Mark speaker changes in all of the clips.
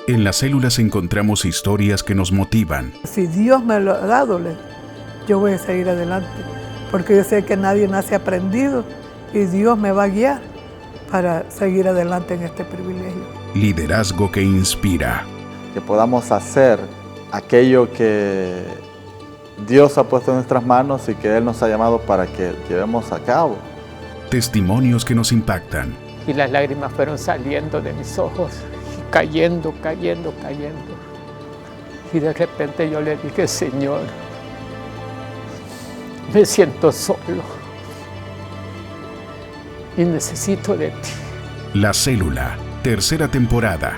Speaker 1: En las células encontramos historias que nos motivan.
Speaker 2: Si Dios me lo ha dado, yo voy a seguir adelante, porque yo sé que nadie nace aprendido y Dios me va a guiar para seguir adelante en este privilegio.
Speaker 1: Liderazgo que inspira.
Speaker 3: Que podamos hacer aquello que Dios ha puesto en nuestras manos y que Él nos ha llamado para que llevemos a cabo.
Speaker 1: Testimonios que nos impactan.
Speaker 4: Y las lágrimas fueron saliendo de mis ojos, y cayendo. Y de repente yo le dije, Señor, me siento solo y necesito de ti.
Speaker 1: La Célula, tercera temporada.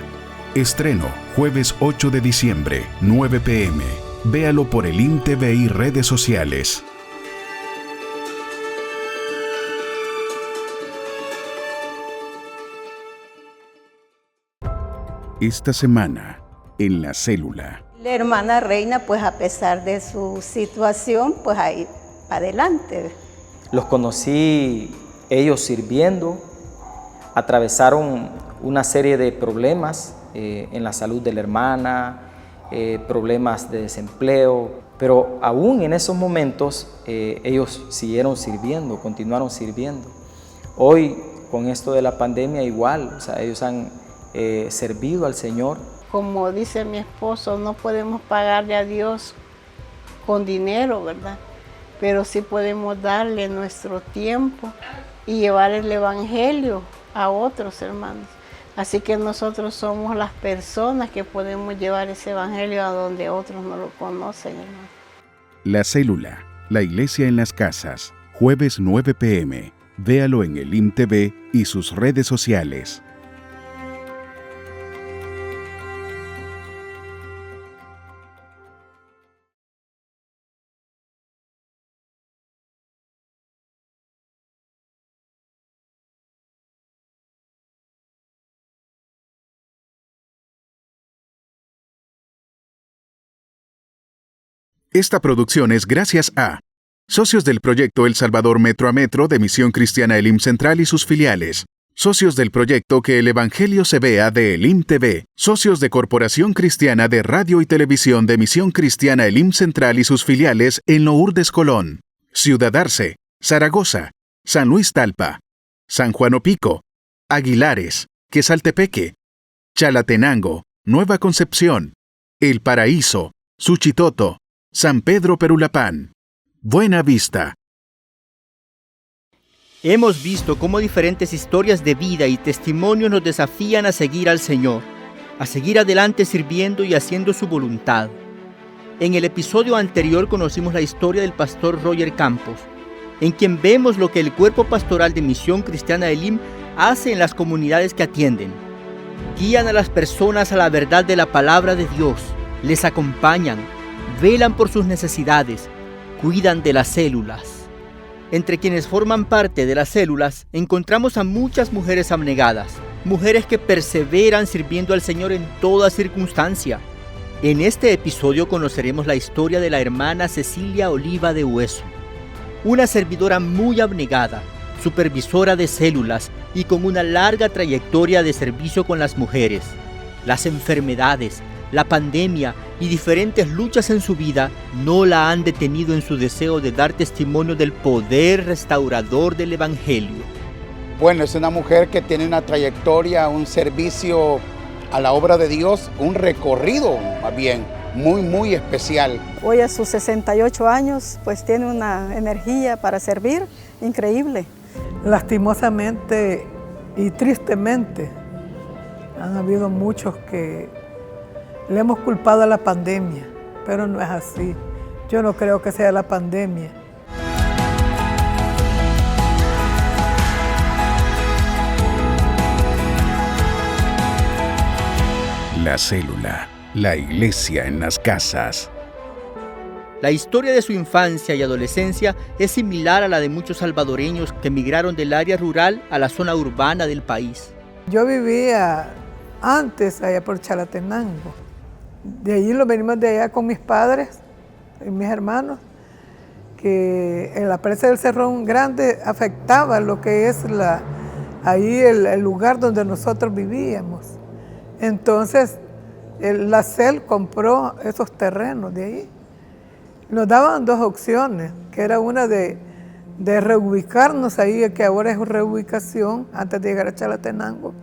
Speaker 1: Estreno, jueves 8 de diciembre, 9 p.m. Véalo por Elim TV y redes sociales. Esta semana, en La Célula.
Speaker 5: La hermana Reina, pues a pesar de su situación, pues ahí adelante.
Speaker 6: Los conocí ellos sirviendo, atravesaron una serie de problemas en la salud de la hermana, problemas de desempleo, pero aún en esos momentos ellos siguieron sirviendo, continuaron sirviendo. Hoy, con esto de la pandemia, igual, o sea, ellos han servido al Señor.
Speaker 5: Como dice mi esposo, no podemos pagarle a Dios con dinero, ¿verdad? Pero sí podemos darle nuestro tiempo y llevar el evangelio a otros hermanos. Así que nosotros somos las personas que podemos llevar ese evangelio a donde otros no lo conocen, hermano.
Speaker 1: La Célula, la iglesia en las casas, jueves 9 p.m. Véalo en Elim TV y sus redes sociales. Esta producción es gracias a socios del proyecto El Salvador Metro a Metro de Misión Cristiana Elim Central y sus filiales, socios del proyecto Que el Evangelio se vea de Elim TV, socios de Corporación Cristiana de Radio y Televisión de Misión Cristiana Elim Central y sus filiales en Lourdes, Colón, Ciudad Arce, Zaragoza, San Luis Talpa, San Juan Opico, Aguilares, Quesaltepeque, Chalatenango, Nueva Concepción, El Paraíso, Suchitoto, San Pedro Perulapán, Buena Vista.
Speaker 7: Hemos visto cómo diferentes historias de vida y testimonios nos desafían a seguir al Señor, a seguir adelante sirviendo y haciendo su voluntad. En el episodio anterior conocimos la historia del pastor Roger Campos, en quien vemos lo que el cuerpo pastoral de Misión Cristiana Elim hace en las comunidades que atienden. Guían a las personas a la verdad de la palabra de Dios, les acompañan, velan por sus necesidades, cuidan de las células. Entre quienes forman parte de las células encontramos a muchas mujeres abnegadas, mujeres que perseveran sirviendo al Señor en toda circunstancia. En este episodio conoceremos la historia de la hermana Cecilia Oliva de Hueso, una servidora muy abnegada, supervisora de células y con una larga trayectoria de servicio con las mujeres. Las enfermedades, la pandemia y diferentes luchas en su vida no la han detenido en su deseo de dar testimonio del poder restaurador del Evangelio.
Speaker 8: Bueno, es una mujer que tiene una trayectoria, un servicio a la obra de Dios, un recorrido más bien muy especial.
Speaker 9: Hoy a sus 68 años pues tiene una energía para servir increíble.
Speaker 2: Lastimosamente y tristemente han habido muchos que le hemos culpado a la pandemia, pero no es así. Yo no creo que sea la pandemia.
Speaker 1: La Célula, la iglesia en las casas.
Speaker 7: La historia de su infancia y adolescencia es similar a la de muchos salvadoreños que emigraron del área rural a la zona urbana del país.
Speaker 2: Yo vivía antes allá por Chalatenango. De allí lo venimos de allá con mis padres y mis hermanos, que en la presa del Cerrón Grande afectaba lo que es ahí el lugar donde nosotros vivíamos. Entonces la CEL compró esos terrenos de ahí. Nos daban dos opciones, que era una de reubicarnos ahí, que ahora es reubicación, antes de llegar a Chalatenango,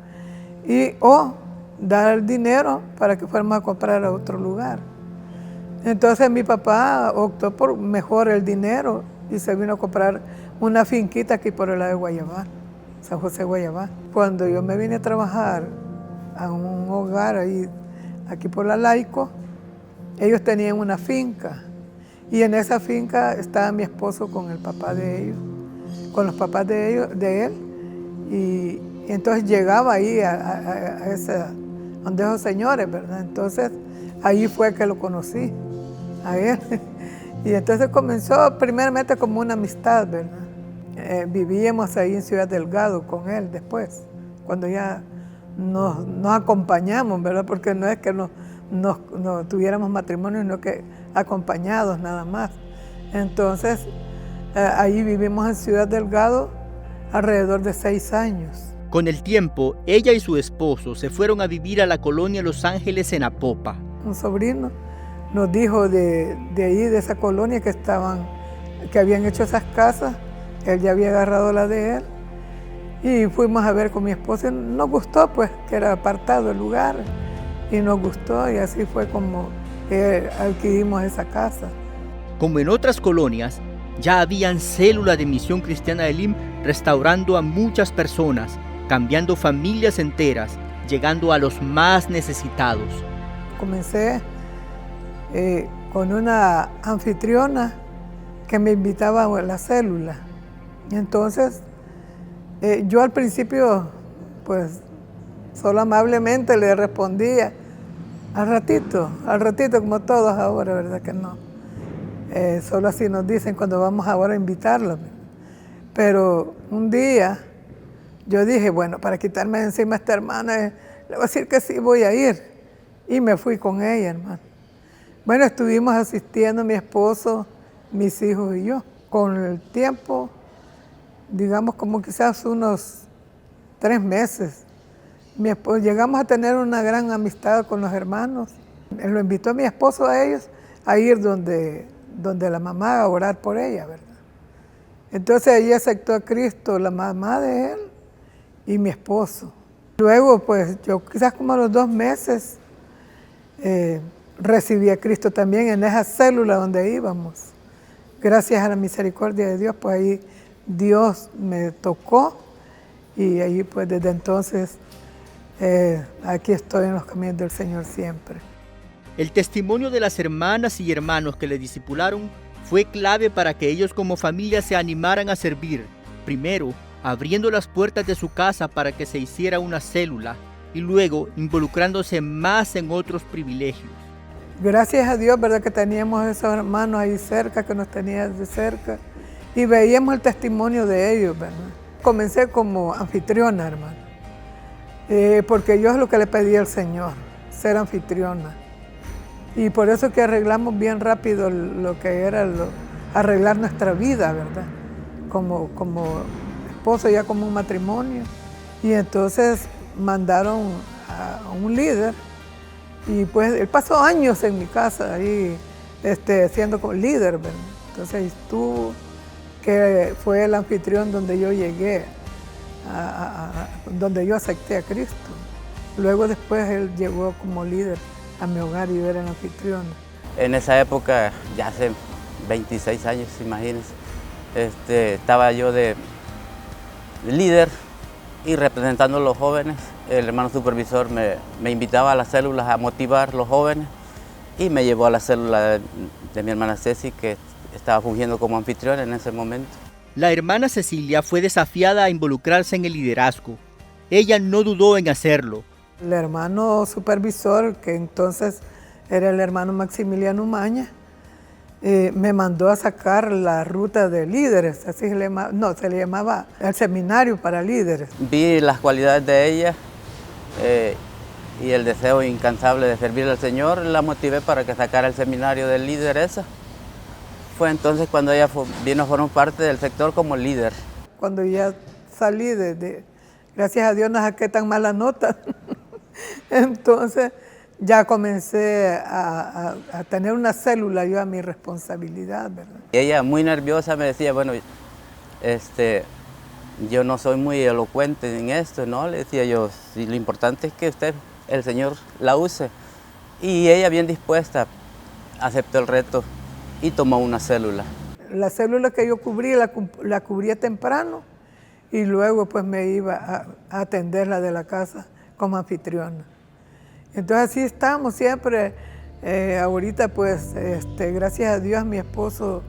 Speaker 2: o dar el dinero para que fuéramos a comprar a otro lugar. Entonces mi papá optó por mejor el dinero y se vino a comprar una finquita aquí por el lado de Guayabá, San José Guayabá. Cuando yo me vine a trabajar a un hogar ahí, aquí por la Laico, ellos tenían una finca y en esa finca estaba mi esposo con el papá de ellos, con los papás de él, y entonces llegaba ahí donde esos señores, ¿verdad? Entonces ahí fue que lo conocí a él. Y entonces comenzó primeramente como una amistad, ¿verdad? Vivíamos ahí en Ciudad Delgado con él después, cuando ya nos acompañamos, ¿verdad? Porque no es que no tuviéramos matrimonio, sino que acompañados nada más. Entonces, ahí vivimos en Ciudad Delgado alrededor de 6 años.
Speaker 7: Con el tiempo, ella y su esposo se fueron a vivir a la colonia Los Ángeles en Apopa.
Speaker 2: Un sobrino nos dijo de ahí, de esa colonia que habían hecho esas casas, él ya había agarrado la de él, y fuimos a ver con mi esposa, y nos gustó pues que era apartado el lugar, y nos gustó, y así fue como adquirimos esa casa.
Speaker 7: Como en otras colonias, ya habían células de Misión Cristiana Elim restaurando a muchas personas, cambiando familias enteras, llegando a los más necesitados.
Speaker 2: Comencé con una anfitriona que me invitaba a la célula. Y entonces yo al principio pues solo amablemente le respondía al ratito como todos ahora, ¿verdad que no? Solo así nos dicen cuando vamos ahora a invitarlos. Pero un día yo dije, bueno, para quitarme de encima a esta hermana, le voy a decir que sí voy a ir. Y me fui con ella, hermano. Bueno, estuvimos asistiendo mi esposo, mis hijos y yo. Con el tiempo, digamos como quizás unos 3 meses, llegamos a tener una gran amistad con los hermanos. Él lo invitó a mi esposo a ellos a ir donde la mamá a orar por ella, ¿verdad? Entonces allí aceptó a Cristo la mamá de él y mi esposo. Luego, pues yo quizás como a los 2 meses recibí a Cristo también en esa célula donde íbamos. Gracias a la misericordia de Dios, pues ahí Dios me tocó y ahí pues desde entonces aquí estoy en los caminos del Señor siempre.
Speaker 7: El testimonio de las hermanas y hermanos que le discipularon fue clave para que ellos como familia se animaran a servir. Primero, abriendo las puertas de su casa para que se hiciera una célula y luego involucrándose más en otros privilegios.
Speaker 2: Gracias a Dios, ¿verdad? Que teníamos esos hermanos ahí cerca, que nos tenían de cerca y veíamos el testimonio de ellos, ¿verdad? Comencé como anfitriona, hermano, porque yo es lo que le pedí al Señor, ser anfitriona. Y por eso que arreglamos bien rápido lo que era arreglar nuestra vida, ¿verdad? Como esposo, ya como un matrimonio. Y entonces mandaron a un líder y pues él pasó años en mi casa ahí siendo como líder, ¿verdad? Entonces estuvo, que fue el anfitrión donde yo llegué, donde yo acepté a Cristo. Luego después él llegó como líder a mi hogar y yo era el anfitrión.
Speaker 10: En esa época, ya hace 26 años, imagínense, estaba yo de líder y representando a los jóvenes. El hermano supervisor me invitaba a las células a motivar a los jóvenes y me llevó a la célula de mi hermana Ceci, que estaba fungiendo como anfitrión en ese momento.
Speaker 7: La hermana Cecilia fue desafiada a involucrarse en el liderazgo. Ella no dudó en hacerlo.
Speaker 2: El hermano supervisor, que entonces era el hermano Maximiliano Umaña, me mandó a sacar la ruta de líderes, así se le llamaba el seminario para líderes.
Speaker 10: Vi las cualidades de ella y el deseo incansable de servir al Señor, la motivé para que sacara el seminario de lideresa. Fue entonces cuando ella vino a formar parte del sector como líder.
Speaker 2: Cuando ya salí gracias a Dios no saqué tan mala nota. Entonces ya comencé a tener una célula yo a mi responsabilidad, ¿verdad?
Speaker 10: Ella muy nerviosa me decía, bueno, yo no soy muy elocuente en esto, ¿no? Le decía yo, sí, lo importante es que el Señor la use. Y ella bien dispuesta, aceptó el reto y tomó una célula.
Speaker 2: La célula que yo cubrí, la cubría temprano y luego pues me iba a atender la de la casa como anfitriona. Entonces así estamos siempre. Ahorita pues gracias a Dios mi esposo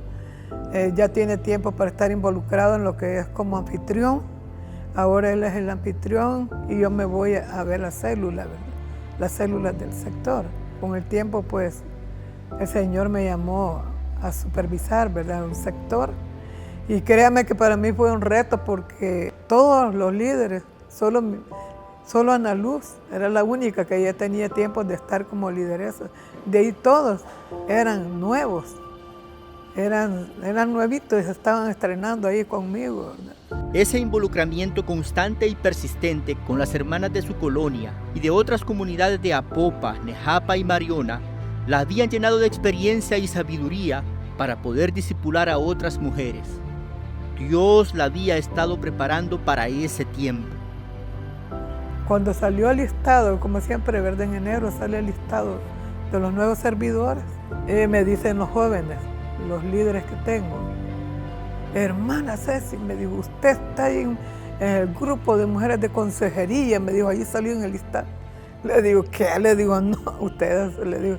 Speaker 2: ya tiene tiempo para estar involucrado en lo que es como anfitrión. Ahora él es el anfitrión y yo me voy a ver la célula, ¿verdad? Las células del sector. Con el tiempo pues el Señor me llamó a supervisar, ¿verdad? Un sector. Y créame que para mí fue un reto porque todos los líderes, solo Ana Luz era la única que ya tenía tiempo de estar como lideresa. De ahí todos eran nuevos, eran nuevitos y se estaban estrenando ahí conmigo, ¿verdad?
Speaker 7: Ese involucramiento constante y persistente con las hermanas de su colonia y de otras comunidades de Apopa, Nejapa y Mariona la habían llenado de experiencia y sabiduría para poder discipular a otras mujeres. Dios la había estado preparando para ese tiempo.
Speaker 2: Cuando salió el listado, como siempre, ¿verdad? En enero sale el listado de los nuevos servidores, me dicen los jóvenes, los líderes que tengo, hermana Ceci, me dijo, usted está ahí en el grupo de mujeres de consejería, me dijo, allí salió en el listado. Le digo, ¿qué? Le digo, no, ustedes, le digo,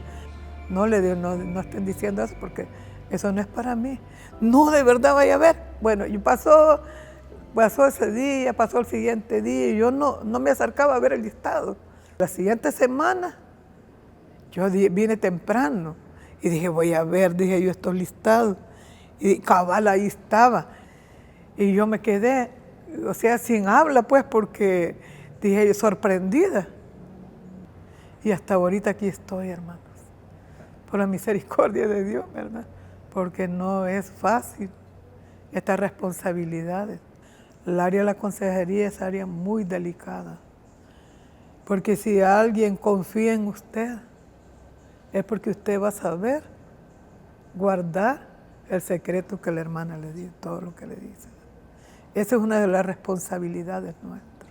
Speaker 2: no estén diciendo eso porque eso no es para mí. No, de verdad, vaya a ver. Bueno, y pasó ese día, pasó el siguiente día y yo no me acercaba a ver el listado. La siguiente semana yo vine temprano y dije, voy a ver, dije yo, estos listados. Y cabal, ahí estaba. Y yo me quedé, o sea, sin habla, pues, porque dije yo, sorprendida. Y hasta ahorita aquí estoy, hermanos, por la misericordia de Dios, ¿verdad? Porque no es fácil estas responsabilidades. El área de la consejería es área muy delicada, porque si alguien confía en usted, es porque usted va a saber guardar el secreto que la hermana le dice, todo lo que le dice. Esa es una de las responsabilidades nuestras.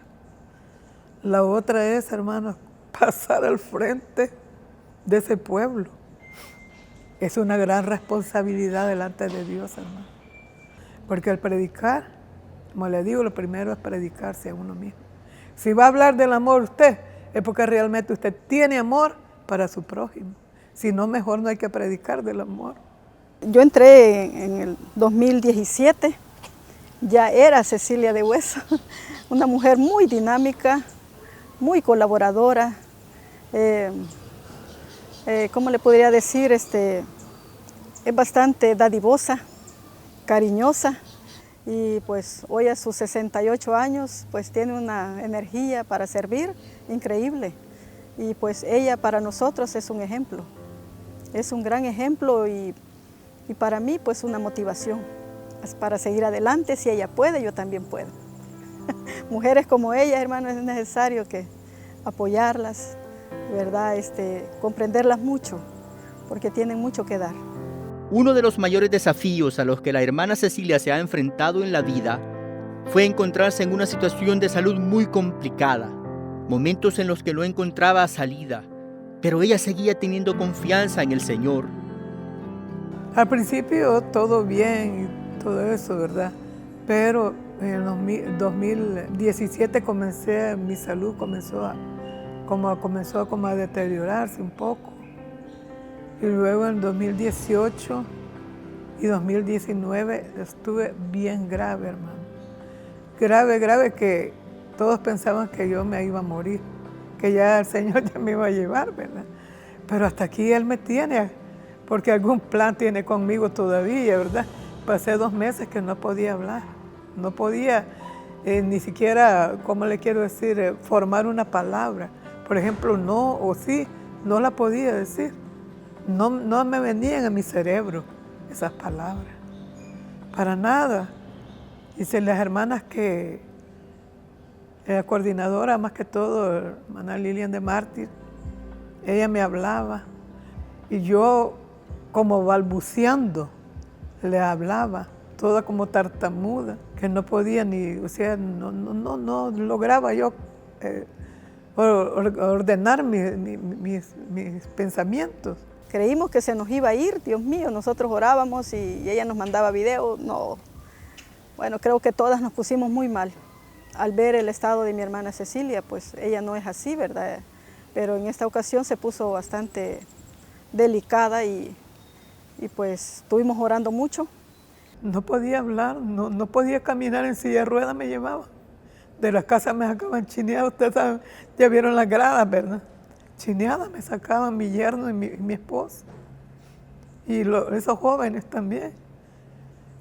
Speaker 2: La otra es, hermanos, pasar al frente de ese pueblo. Es una gran responsabilidad delante de Dios, hermano. Porque al predicar, como le digo, lo primero es predicarse a uno mismo. Si va a hablar del amor usted, es porque realmente usted tiene amor para su prójimo. Si no, mejor no hay que predicar del amor.
Speaker 9: Yo entré en el 2017, ya era Cecilia de Hueso, una mujer muy dinámica, muy colaboradora. ¿Cómo le podría decir? Es bastante dadivosa, cariñosa. Y pues hoy a sus 68 años pues tiene una energía para servir increíble. Y pues ella para nosotros es un ejemplo. Es un gran ejemplo y para mí pues una motivación. Es para seguir adelante, si ella puede, yo también puedo. Mujeres como ella, hermano, es necesario que apoyarlas, ¿verdad? Comprenderlas mucho, porque tienen mucho que dar.
Speaker 7: Uno de los mayores desafíos a los que la hermana Cecilia se ha enfrentado en la vida fue encontrarse en una situación de salud muy complicada, momentos en los que no encontraba salida, pero ella seguía teniendo confianza en el Señor.
Speaker 2: Al principio todo bien y todo eso, ¿verdad? Pero en el 2017 mi salud comenzó a deteriorarse un poco. Y luego en 2018 y 2019 estuve bien grave, hermano. Grave, que todos pensaban que yo me iba a morir, que ya el Señor ya me iba a llevar, ¿verdad? Pero hasta aquí Él me tiene, porque algún plan tiene conmigo todavía, ¿verdad? Pasé 2 meses que no podía hablar, no podía ni siquiera, ¿cómo le quiero decir?, formar una palabra. Por ejemplo, no o sí, no la podía decir. No me venían a mi cerebro esas palabras, para nada. Dice las hermanas que la coordinadora, más que todo, hermana Lilian de Mártir, ella me hablaba y yo como balbuceando le hablaba, toda como tartamuda, que no podía ni, o sea, no lograba yo ordenar mis pensamientos.
Speaker 9: Creímos que se nos iba a ir, Dios mío, nosotros orábamos y ella nos mandaba videos, no. Bueno, creo que todas nos pusimos muy mal. Al ver el estado de mi hermana Cecilia, pues ella no es así, ¿verdad? Pero en esta ocasión se puso bastante delicada y pues estuvimos orando mucho.
Speaker 2: No podía hablar, no podía caminar, en silla de ruedas me llevaba. De las casas me sacaban chineadas, ustedes saben, ya vieron las gradas, ¿verdad? Chineadas me sacaban mi yerno y mi esposo. Y esos jóvenes también.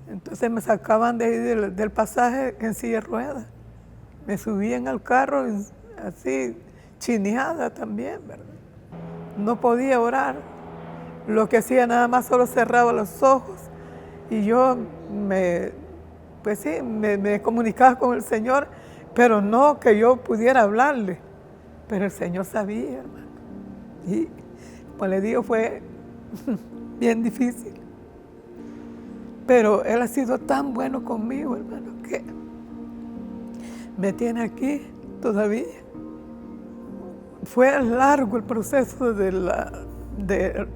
Speaker 2: Entonces me sacaban de ahí del pasaje en silla de ruedas. Me subían al carro así, chineada también, ¿verdad? No podía orar. Lo que hacía nada más solo cerraba los ojos y yo me comunicaba con el Señor, pero no que yo pudiera hablarle. Pero el Señor sabía, hermano. Y como le digo, fue bien difícil. Pero Él ha sido tan bueno conmigo, hermano, que me tiene aquí todavía. Fue largo el proceso de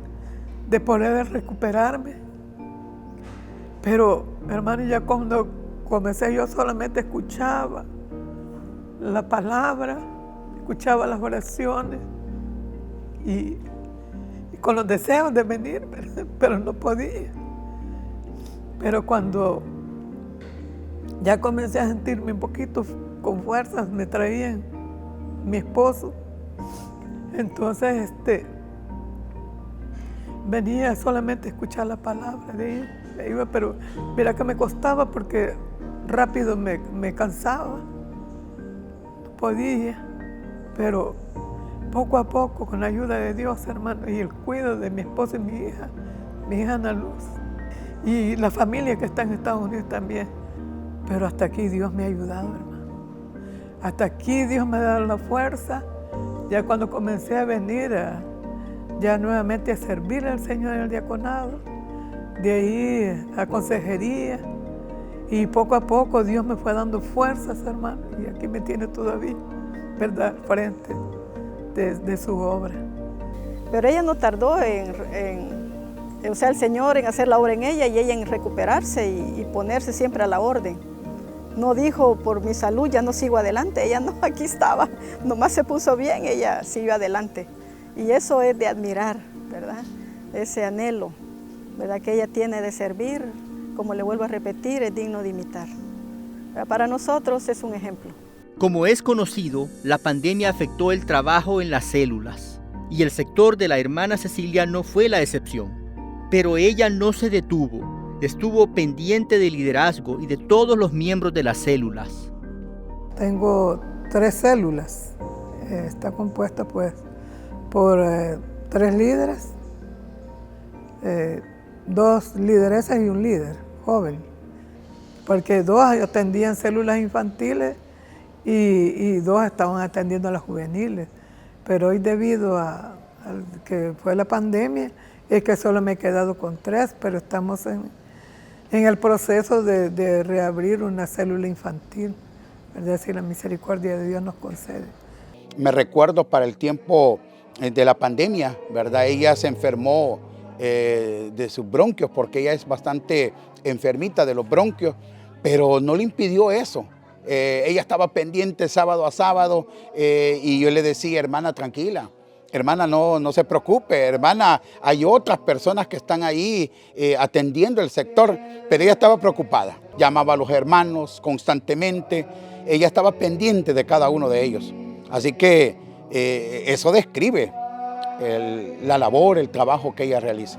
Speaker 2: poder recuperarme. Pero, hermano, ya cuando comencé yo solamente escuchaba la palabra, escuchaba las oraciones y con los deseos de venir, pero no podía. Pero cuando ya comencé a sentirme un poquito con fuerzas, me traían mi esposo. Entonces venía solamente a escuchar la palabra de él. Me iba, pero mira que me costaba porque rápido me cansaba. No podía, pero poco a poco, con la ayuda de Dios, hermano, y el cuidado de mi esposa y mi hija Ana Luz, y la familia que está en Estados Unidos también. Pero hasta aquí Dios me ha ayudado, hermano. Hasta aquí Dios me ha dado la fuerza. Ya cuando comencé a venir ya nuevamente a servir al Señor en el diaconado, de ahí a consejería, y poco a poco Dios me fue dando fuerzas, hermano, y aquí me tiene todavía, ¿verdad?, frente de su obra.
Speaker 9: Pero ella no tardó o sea, el Señor en hacer la obra en ella y ella en recuperarse y ponerse siempre a la orden. No dijo, por mi salud ya no sigo adelante, ella no, aquí estaba, nomás se puso bien, ella siguió adelante. Y eso es de admirar, ¿verdad? Ese anhelo, ¿verdad?, que ella tiene de servir, como le vuelvo a repetir, es digno de imitar. Para nosotros es un ejemplo.
Speaker 7: Como es conocido, la pandemia afectó el trabajo en las células y el sector de la hermana Cecilia no fue la excepción. Pero ella no se detuvo, estuvo pendiente del liderazgo y de todos los miembros de las células.
Speaker 2: Tengo 3 células, está compuesta pues por 3 líderes, 2 lideresas y un líder joven, porque 2 atendían células infantiles y 2 estaban atendiendo a las juveniles. Pero hoy, debido a que fue la pandemia, es que solo me he quedado con 3, pero estamos en el proceso de reabrir una célula infantil, ¿verdad? Si la misericordia de Dios nos concede.
Speaker 8: Me recuerdo para el tiempo de la pandemia, ¿verdad? Ella se enfermó de sus bronquios, porque ella es bastante enfermita de los bronquios, pero no le impidió eso. Ella estaba pendiente sábado a sábado y yo le decía, hermana, tranquila. Hermana, no se preocupe, hermana, hay otras personas que están ahí atendiendo el sector, pero ella estaba preocupada. Llamaba a los hermanos constantemente, ella estaba pendiente de cada uno de ellos. Así que eso describe la labor, el trabajo que ella realiza.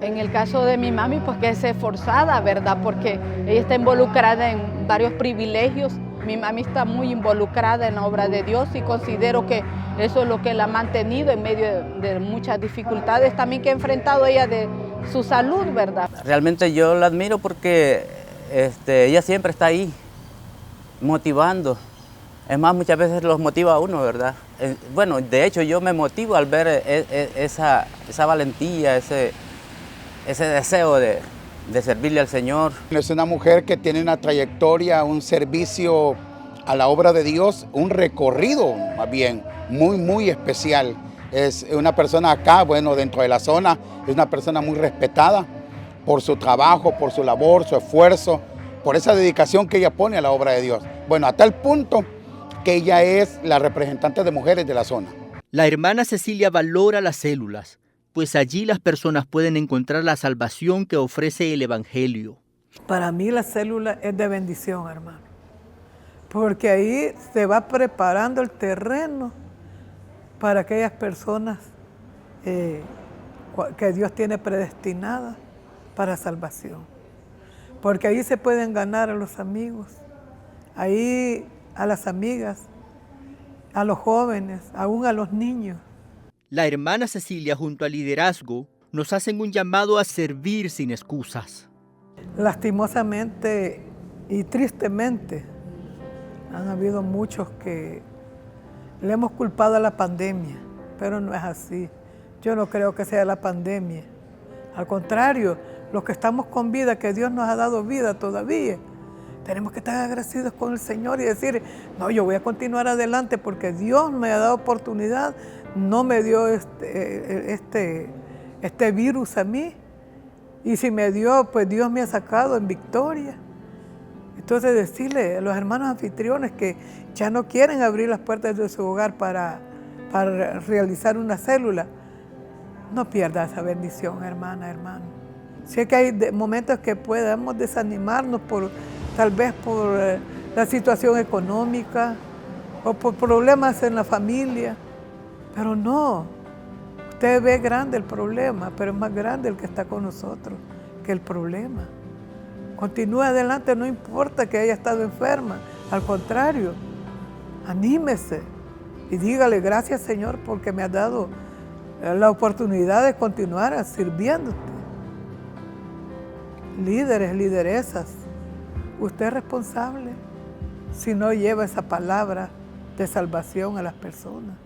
Speaker 11: En el caso de mi mami, pues que es esforzada, ¿verdad? Porque ella está involucrada en varios privilegios. Mi mami está muy involucrada en la obra de Dios y considero que eso es lo que la ha mantenido en medio de muchas dificultades también que ha enfrentado ella de su salud, ¿verdad?
Speaker 10: Realmente yo la admiro porque ella siempre está ahí, motivando Es más, muchas veces los motiva a uno, ¿verdad? Bueno, de hecho yo me motivo al ver esa valentía, ese deseo de servirle al Señor.
Speaker 8: Es una mujer que tiene una trayectoria, un servicio a la obra de Dios, un recorrido más bien muy especial. Es una persona acá, bueno, dentro de la zona, es una persona muy respetada por su trabajo, por su labor, su esfuerzo, por esa dedicación que ella pone a la obra de Dios. Bueno, a tal punto que ella es la representante de mujeres de la zona.
Speaker 7: La hermana Cecilia valora las células, pues allí las personas pueden encontrar la salvación que ofrece el Evangelio.
Speaker 2: Para mí la célula es de bendición, hermano, porque ahí se va preparando el terreno para aquellas personas que Dios tiene predestinadas para salvación. Porque ahí se pueden ganar a los amigos, ahí a las amigas, a los jóvenes, aún a los niños.
Speaker 7: La hermana Cecilia junto al liderazgo nos hacen un llamado a servir sin excusas.
Speaker 2: Lastimosamente y tristemente han habido muchos que le hemos culpado a la pandemia, pero no es así. Yo no creo que sea la pandemia. Al contrario, los que estamos con vida, que Dios nos ha dado vida todavía, tenemos que estar agradecidos con el Señor y decir, no, yo voy a continuar adelante porque Dios me ha dado oportunidad, no me dio este virus a mí. Y si me dio, pues Dios me ha sacado en victoria. Entonces decirle a los hermanos anfitriones que ya no quieren abrir las puertas de su hogar para realizar una célula, no pierda esa bendición, hermana, hermano. Sé que hay momentos que podemos desanimarnos tal vez por la situación económica o por problemas en la familia, pero no. Usted ve grande el problema, pero es más grande el que está con nosotros que el problema. Continúe adelante, no importa que haya estado enferma, al contrario, anímese y dígale gracias, Señor, porque me ha dado la oportunidad de continuar sirviéndote. Líderes, lideresas, usted es responsable si no lleva esa palabra de salvación a las personas.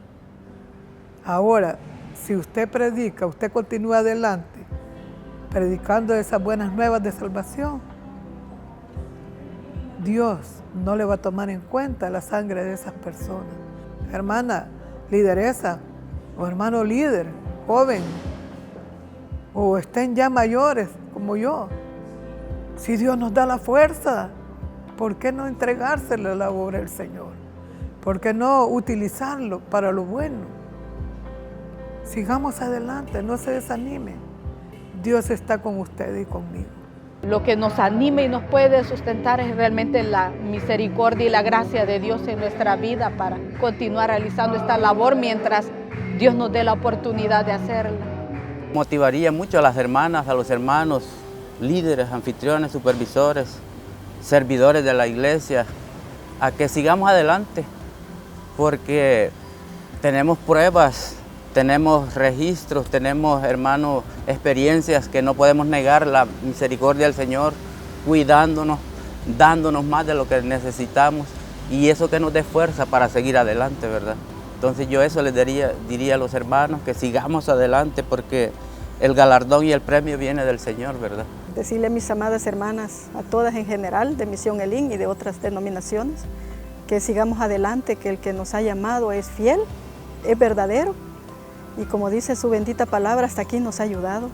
Speaker 2: Ahora, si usted predica, usted continúa adelante, predicando esas buenas nuevas de salvación, Dios no le va a tomar en cuenta la sangre de esas personas. Hermana lideresa o hermano líder, joven, o estén ya mayores como yo, si Dios nos da la fuerza, ¿por qué no entregárselo a la obra del Señor? ¿Por qué no utilizarlo para lo bueno? Sigamos adelante, no se desanime. Dios está con usted y conmigo.
Speaker 11: Lo que nos anima y nos puede sustentar es realmente la misericordia y la gracia de Dios en nuestra vida para continuar realizando esta labor mientras Dios nos dé la oportunidad de hacerla.
Speaker 10: Motivaría mucho a las hermanas, a los hermanos, líderes, anfitriones, supervisores, servidores de la iglesia, a que sigamos adelante, porque tenemos pruebas, tenemos registros, tenemos, hermanos, experiencias que no podemos negar la misericordia del Señor, cuidándonos, dándonos más de lo que necesitamos y eso que nos dé fuerza para seguir adelante, ¿verdad? Entonces yo eso les diría a los hermanos, que sigamos adelante porque el galardón y el premio viene del Señor, ¿verdad?
Speaker 9: Decirle a mis amadas hermanas, a todas en general, de Misión Elim y de otras denominaciones, que sigamos adelante, que el que nos ha llamado es fiel, es verdadero, y como dice su bendita palabra, hasta aquí nos ha ayudado.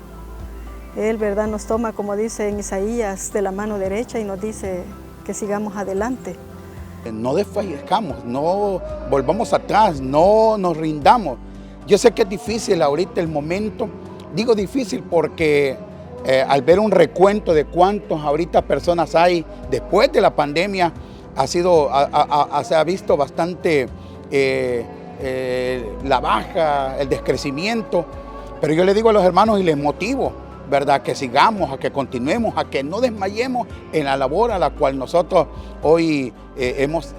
Speaker 9: Él, ¿verdad?, nos toma, como dice en Isaías, de la mano derecha y nos dice que sigamos adelante.
Speaker 8: No desfallezcamos, no volvamos atrás, no nos rindamos. Yo sé que es difícil ahorita el momento, digo difícil porque al ver un recuento de cuántos ahorita personas hay después de la pandemia, se ha visto bastante la baja, el descrecimiento, pero yo le digo a los hermanos y les motivo, ¿verdad?, que sigamos, a que continuemos, a que no desmayemos en la labor a la cual nosotros hoy hemos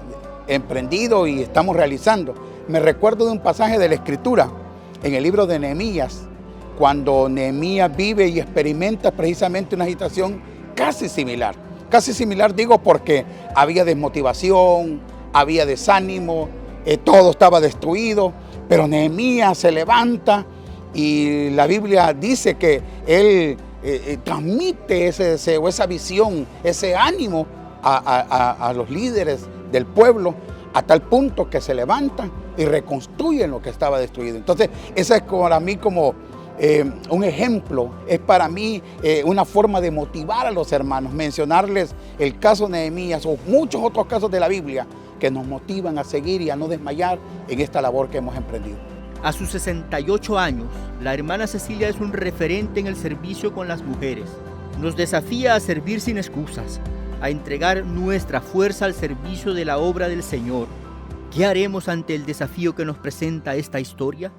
Speaker 8: emprendido y estamos realizando. Me recuerdo de un pasaje de la Escritura en el libro de Nehemías, cuando Nehemías vive y experimenta precisamente una situación casi similar. Casi similar digo porque había desmotivación, había desánimo, todo estaba destruido, pero Nehemías se levanta y la Biblia dice que él transmite ese deseo, esa visión, ese ánimo a los líderes del pueblo, a tal punto que se levantan y reconstruyen lo que estaba destruido. Entonces, esa es para mí como un ejemplo, es para mí una forma de motivar a los hermanos, mencionarles el caso de Nehemías o muchos otros casos de la Biblia que nos motivan a seguir y a no desmayar en esta labor que hemos emprendido.
Speaker 7: A sus 68 años, la hermana Cecilia es un referente en el servicio con las mujeres. Nos desafía a servir sin excusas, a entregar nuestra fuerza al servicio de la obra del Señor. ¿Qué haremos ante el desafío que nos presenta esta historia?